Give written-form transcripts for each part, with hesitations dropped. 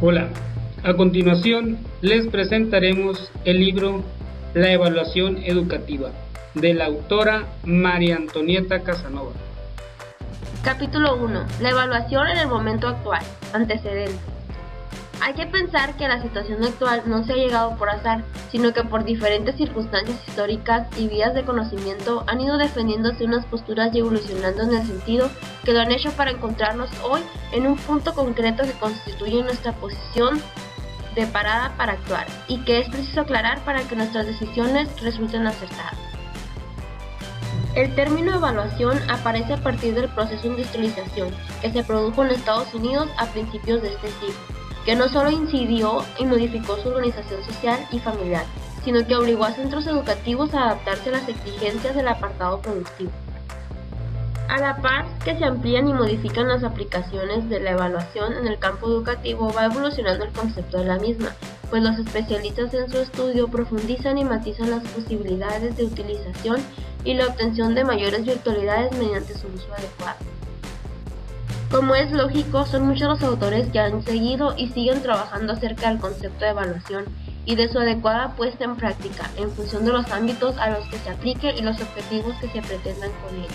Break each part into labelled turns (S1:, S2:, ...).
S1: Hola, a continuación les presentaremos el libro La evaluación educativa, de la autora María Antonieta Casanova.
S2: Capítulo 1. La evaluación en el momento actual. Antecedentes. Hay que pensar que la situación actual no se ha llegado por azar, sino que por diferentes circunstancias históricas y vías de conocimiento han ido defendiéndose unas posturas y evolucionando en el sentido que lo han hecho para encontrarnos hoy en un punto concreto que constituye nuestra posición de parada para actuar y que es preciso aclarar para que nuestras decisiones resulten acertadas. El término evaluación aparece a partir del proceso de industrialización que se produjo en Estados Unidos a principios de este siglo, que no solo incidió y modificó su organización social y familiar, sino que obligó a centros educativos a adaptarse a las exigencias del apartado productivo. A la par que se amplían y modifican las aplicaciones de la evaluación en el campo educativo, va evolucionando el concepto de la misma, pues los especialistas en su estudio profundizan y matizan las posibilidades de utilización y la obtención de mayores virtualidades mediante su uso adecuado. Como es lógico, son muchos los autores que han seguido y siguen trabajando acerca del concepto de evaluación y de su adecuada puesta en práctica, en función de los ámbitos a los que se aplique y los objetivos que se pretendan con ello.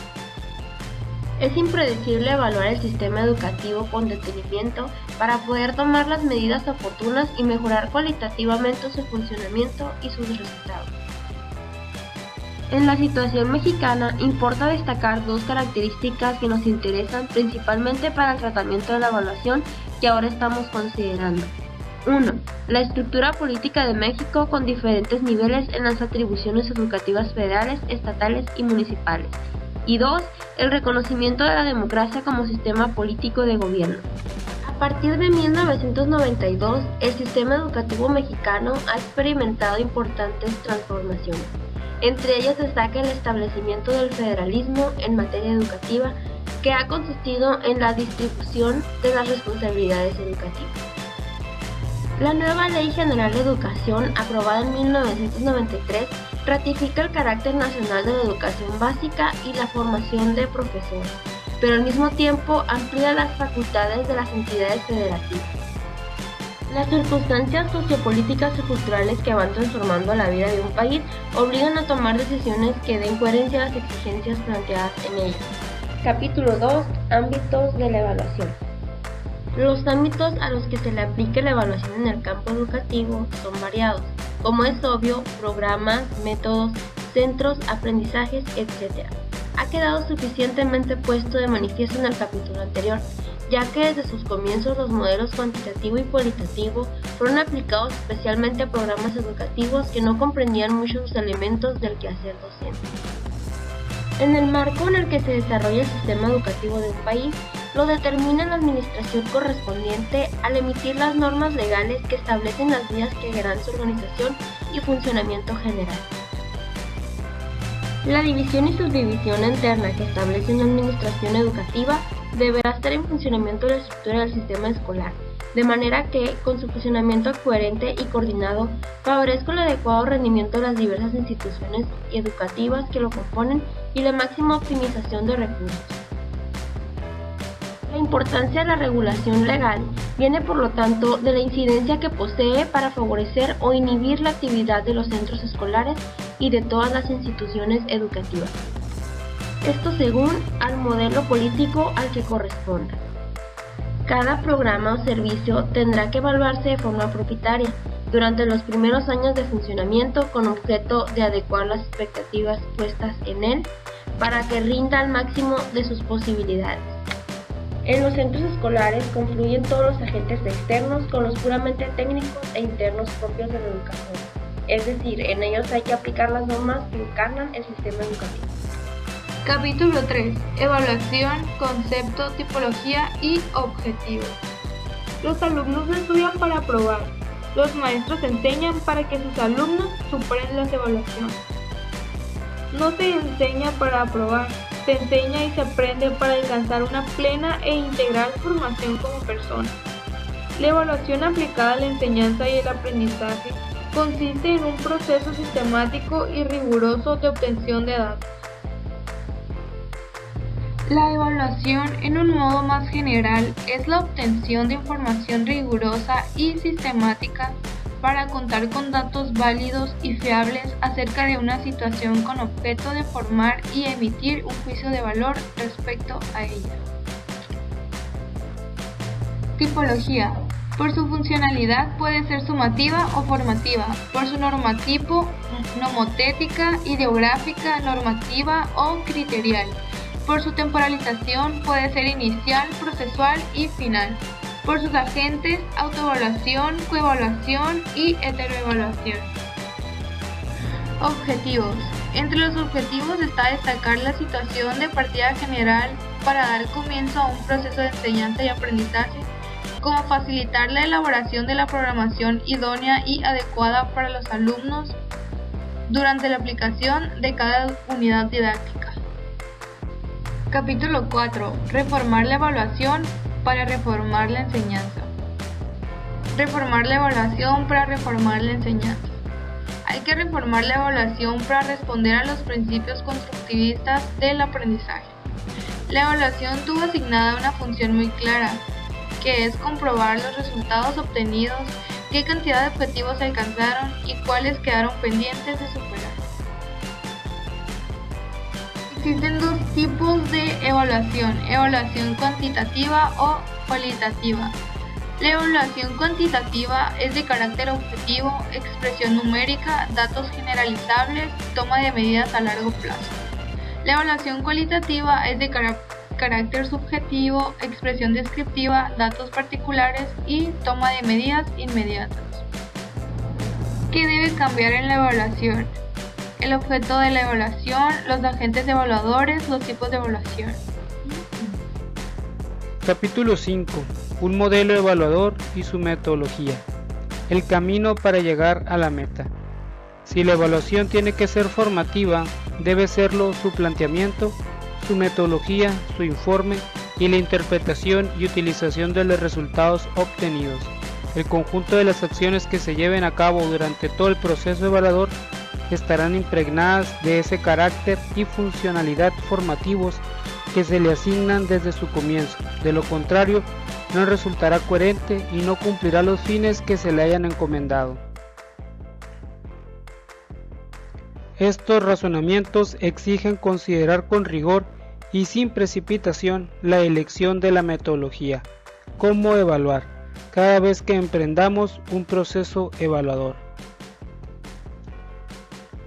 S2: Es impredecible evaluar el sistema educativo con detenimiento para poder tomar las medidas oportunas y mejorar cualitativamente su funcionamiento y sus resultados. En la situación mexicana, importa destacar dos características que nos interesan principalmente para el tratamiento de la evaluación que ahora estamos considerando. 1. La estructura política de México con diferentes niveles en las atribuciones educativas federales, estatales y municipales. Y 2. El reconocimiento de la democracia como sistema político de gobierno. A partir de 1992, el sistema educativo mexicano ha experimentado importantes transformaciones. Entre ellas destaca el establecimiento del federalismo en materia educativa, que ha consistido en la distribución de las responsabilidades educativas. La nueva Ley General de Educación, aprobada en 1993, ratifica el carácter nacional de la educación básica y la formación de profesores, pero al mismo tiempo amplía las facultades de las entidades federativas. Las circunstancias sociopolíticas y culturales que van transformando la vida de un país obligan a tomar decisiones que den coherencia a las exigencias planteadas en ellas. Capítulo 2. Ámbitos de la evaluación. Los ámbitos a los que se le aplique la evaluación en el campo educativo son variados, como es obvio: programas, métodos, centros, aprendizajes, etc. Ha quedado suficientemente puesto de manifiesto en el capítulo anterior, ya que desde sus comienzos los modelos cuantitativo y cualitativo fueron aplicados especialmente a programas educativos que no comprendían muchos elementos del quehacer docente. En el marco en el que se desarrolla el sistema educativo de un país, lo determina la administración correspondiente al emitir las normas legales que establecen las vías que guiarán su organización y funcionamiento general. La división y subdivisión interna que establece una administración educativa deberá estar en funcionamiento de la estructura del sistema escolar, de manera que, con su funcionamiento coherente y coordinado, favorezca el adecuado rendimiento de las diversas instituciones educativas que lo componen y la máxima optimización de recursos. La importancia de la regulación legal viene, por lo tanto, de la incidencia que posee para favorecer o inhibir la actividad de los centros escolares y de todas las instituciones educativas. Esto según al modelo político al que corresponda. Cada programa o servicio tendrá que evaluarse de forma propietaria durante los primeros años de funcionamiento con objeto de adecuar las expectativas puestas en él para que rinda al máximo de sus posibilidades. En los centros escolares confluyen todos los agentes externos con los puramente técnicos e internos propios de la educación, es decir, en ellos hay que aplicar las normas que encarnan el sistema educativo.
S3: Capítulo 3. Evaluación, concepto, tipología y objetivos. Los alumnos no estudian para aprobar. Los maestros enseñan para que sus alumnos superen las evaluaciones. No se enseña para aprobar, se enseña y se aprende para alcanzar una plena e integral formación como persona. La evaluación aplicada a la enseñanza y el aprendizaje consiste en un proceso sistemático y riguroso de obtención de datos. La evaluación, en un modo más general, es la obtención de información rigurosa y sistemática para contar con datos válidos y fiables acerca de una situación con objeto de formar y emitir un juicio de valor respecto a ella. Tipología. Por su funcionalidad puede ser sumativa o formativa, por su normatipo, nomotética, ideográfica, normativa o criterial. Por su temporalización puede ser inicial, procesual y final. Por sus agentes, autoevaluación, coevaluación y heteroevaluación. Objetivos. Entre los objetivos está destacar la situación de partida general para dar comienzo a un proceso de enseñanza y aprendizaje, como facilitar la elaboración de la programación idónea y adecuada para los alumnos durante la aplicación de cada unidad didáctica. Capítulo 4. Reformar la evaluación para reformar la enseñanza. Reformar la evaluación para reformar la enseñanza. Hay que reformar la evaluación para responder a los principios constructivistas del aprendizaje. La evaluación tuvo asignada una función muy clara, que es comprobar los resultados obtenidos, qué cantidad de objetivos se alcanzaron y cuáles quedaron pendientes de superar. Existen dos tipos de evaluación: evaluación cuantitativa o cualitativa. La evaluación cuantitativa es de carácter objetivo, expresión numérica, datos generalizables, toma de medidas a largo plazo. La evaluación cualitativa es de carácter subjetivo, expresión descriptiva, datos particulares y toma de medidas inmediatas. ¿Qué debe cambiar en la evaluación? El objeto de la evaluación, los agentes evaluadores, los tipos de evaluación.
S1: Capítulo 5. Un modelo evaluador y su metodología. El camino para llegar a la meta. Si la evaluación tiene que ser formativa, debe serlo su planteamiento, su metodología, su informe y la interpretación y utilización de los resultados obtenidos. El conjunto de las acciones que se lleven a cabo durante todo el proceso evaluador estarán impregnadas de ese carácter y funcionalidad formativos que se le asignan desde su comienzo. De lo contrario, no resultará coherente y no cumplirá los fines que se le hayan encomendado. Estos razonamientos exigen considerar con rigor y sin precipitación la elección de la metodología. ¿Cómo evaluar? Cada vez que emprendamos un proceso evaluador.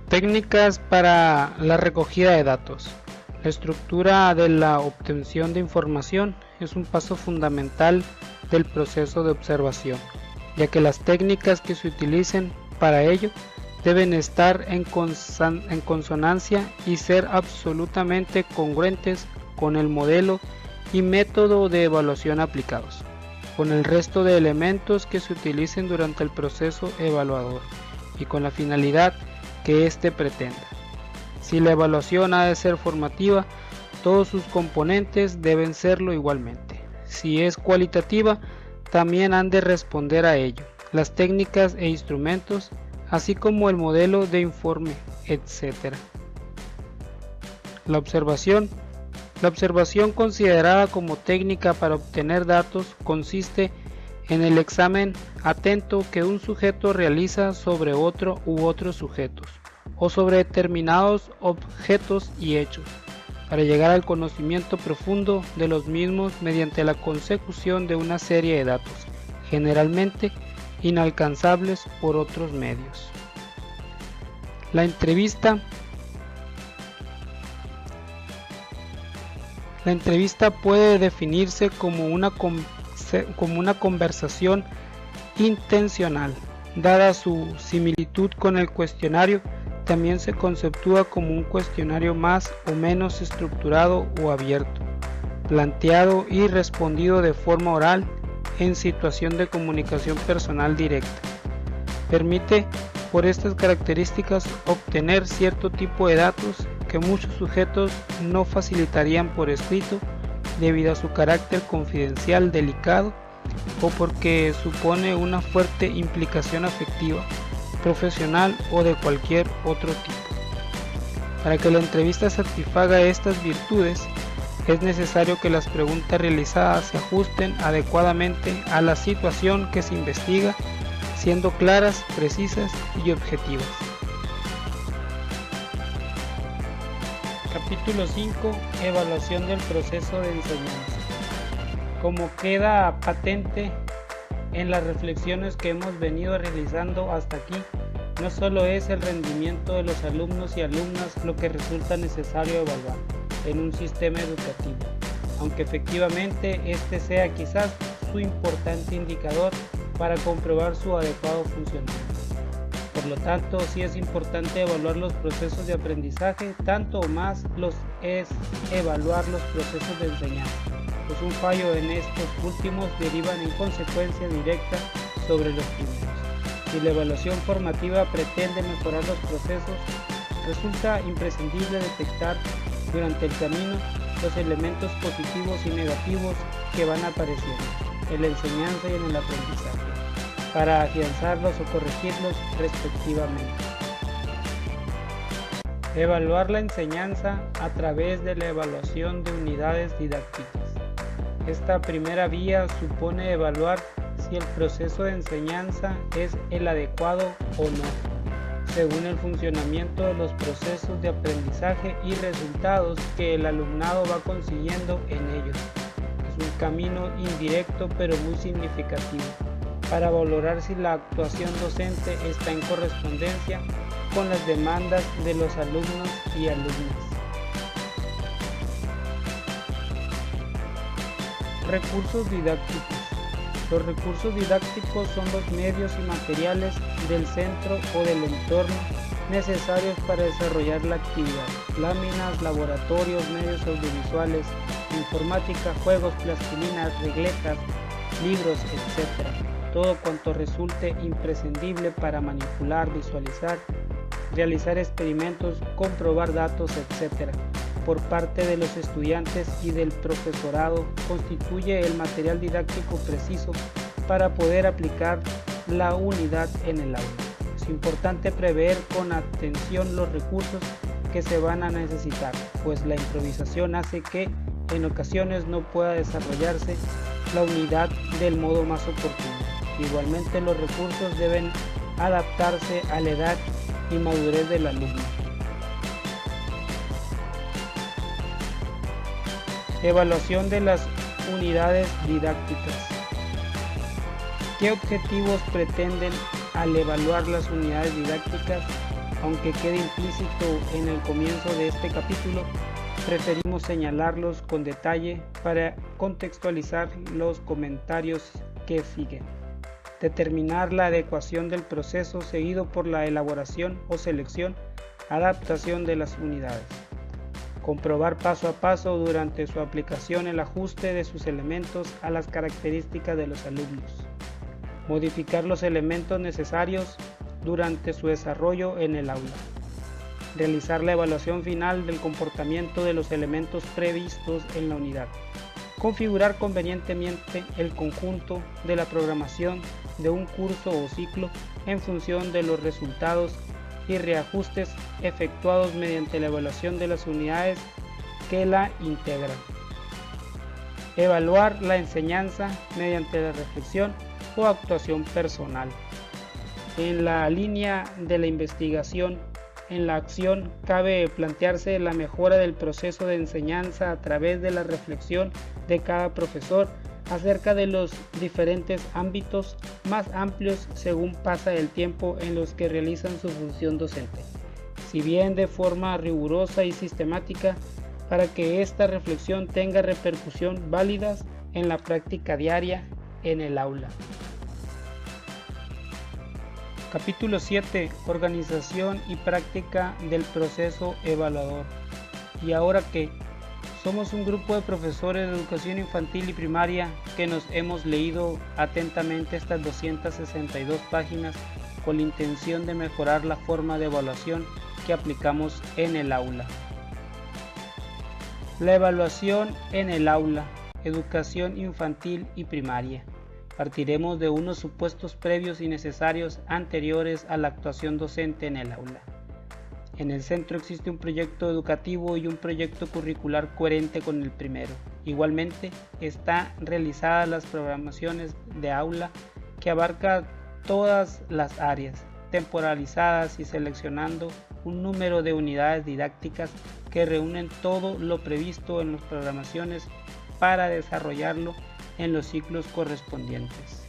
S1: Técnicas para la recogida de datos. La estructura de la obtención de información es un paso fundamental del proceso de observación, ya que las técnicas que se utilicen para ello deben estar en consonancia y ser absolutamente congruentes con el modelo y método de evaluación aplicados, con el resto de elementos que se utilicen durante el proceso evaluador y con la finalidad que éste pretenda. Si la evaluación ha de ser formativa, todos sus componentes deben serlo igualmente. Si es cualitativa, también han de responder a ello las técnicas e instrumentos, así como el modelo de informe, etc. La observación considerada como técnica para obtener datos consiste en el examen atento que un sujeto realiza sobre otro u otros sujetos, o sobre determinados objetos y hechos, para llegar al conocimiento profundo de los mismos mediante la consecución de una serie de datos, generalmente inalcanzables por otros medios. La entrevista puede definirse como una conversación intencional. Dada su similitud con el cuestionario, también se conceptúa como un cuestionario más o menos estructurado o abierto, planteado y respondido de forma oral en situación de comunicación personal directa. Permite, por estas características, obtener cierto tipo de datos que muchos sujetos no facilitarían por escrito debido a su carácter confidencial delicado o porque supone una fuerte implicación afectiva, profesional o de cualquier otro tipo. Para que la entrevista satisfaga estas virtudes, Es necesario que las preguntas realizadas se ajusten adecuadamente a la situación que se investiga, siendo claras, precisas y objetivas. Capítulo 5. Evaluación del proceso de enseñanza. Como queda patente en las reflexiones que hemos venido realizando hasta aquí, no solo es el rendimiento de los alumnos y alumnas lo que resulta necesario evaluar en un sistema educativo, aunque efectivamente este sea quizás su importante indicador para comprobar su adecuado funcionamiento. Por lo tanto, sí es importante evaluar los procesos de aprendizaje, tanto o más los es evaluar los procesos de enseñanza, pues un fallo en estos últimos derivan en consecuencia directa sobre los primeros. Si la evaluación formativa pretende mejorar los procesos, resulta imprescindible detectar durante el camino los elementos positivos y negativos que van apareciendo en la enseñanza y en el aprendizaje, para afianzarlos o corregirlos respectivamente. Evaluar la enseñanza a través de la evaluación de unidades didácticas. Esta primera vía supone evaluar si el proceso de enseñanza es el adecuado o no, según el funcionamiento de los procesos de aprendizaje y resultados que el alumnado va consiguiendo en ellos. Es un camino indirecto pero muy significativo para valorar si la actuación docente está en correspondencia con las demandas de los alumnos y alumnas. Recursos didácticos. Los recursos didácticos son los medios y materiales del centro o del entorno necesarios para desarrollar la actividad. Láminas, laboratorios, medios audiovisuales, informática, juegos, plastilinas, regletas, libros, etc. Todo cuanto resulte imprescindible para manipular, visualizar, realizar experimentos, comprobar datos, etc. por parte de los estudiantes y del profesorado constituye el material didáctico preciso para poder aplicar la unidad en el aula. Es importante prever con atención los recursos que se van a necesitar, pues la improvisación hace que en ocasiones no pueda desarrollarse la unidad del modo más oportuno. Igualmente, los recursos deben adaptarse a la edad y madurez del alumno. Evaluación de las unidades didácticas. ¿Qué objetivos pretenden al evaluar las unidades didácticas? Aunque quede implícito en el comienzo de este capítulo, preferimos señalarlos con detalle para contextualizar los comentarios que siguen. Determinar la adecuación del proceso seguido por la elaboración o selección, adaptación de las unidades. Comprobar paso a paso durante su aplicación el ajuste de sus elementos a las características de los alumnos. Modificar los elementos necesarios durante su desarrollo en el aula. Realizar la evaluación final del comportamiento de los elementos previstos en la unidad. Configurar convenientemente el conjunto de la programación de un curso o ciclo en función de los resultados y reajustes efectuados mediante la evaluación de las unidades que la integran. Evaluar la enseñanza mediante la reflexión o actuación personal. En la línea de la investigación, en la acción cabe plantearse la mejora del proceso de enseñanza a través de la reflexión de cada profesor acerca de los diferentes ámbitos más amplios según pasa el tiempo en los que realizan su función docente, si bien de forma rigurosa y sistemática, para que esta reflexión tenga repercusión válidas en la práctica diaria en el aula. Capítulo 7. Organización y práctica del proceso evaluador. ¿Y ahora qué? Somos un grupo de profesores de educación infantil y primaria que nos hemos leído atentamente estas 262 páginas con la intención de mejorar la forma de evaluación que aplicamos en el aula. La evaluación en el aula, educación infantil y primaria. Partiremos de unos supuestos previos y necesarios anteriores a la actuación docente en el aula. En el centro existe un proyecto educativo y un proyecto curricular coherente con el primero. Igualmente, están realizadas las programaciones de aula que abarca todas las áreas, temporalizadas y seleccionando un número de unidades didácticas que reúnen todo lo previsto en las programaciones para desarrollarlo en los ciclos correspondientes.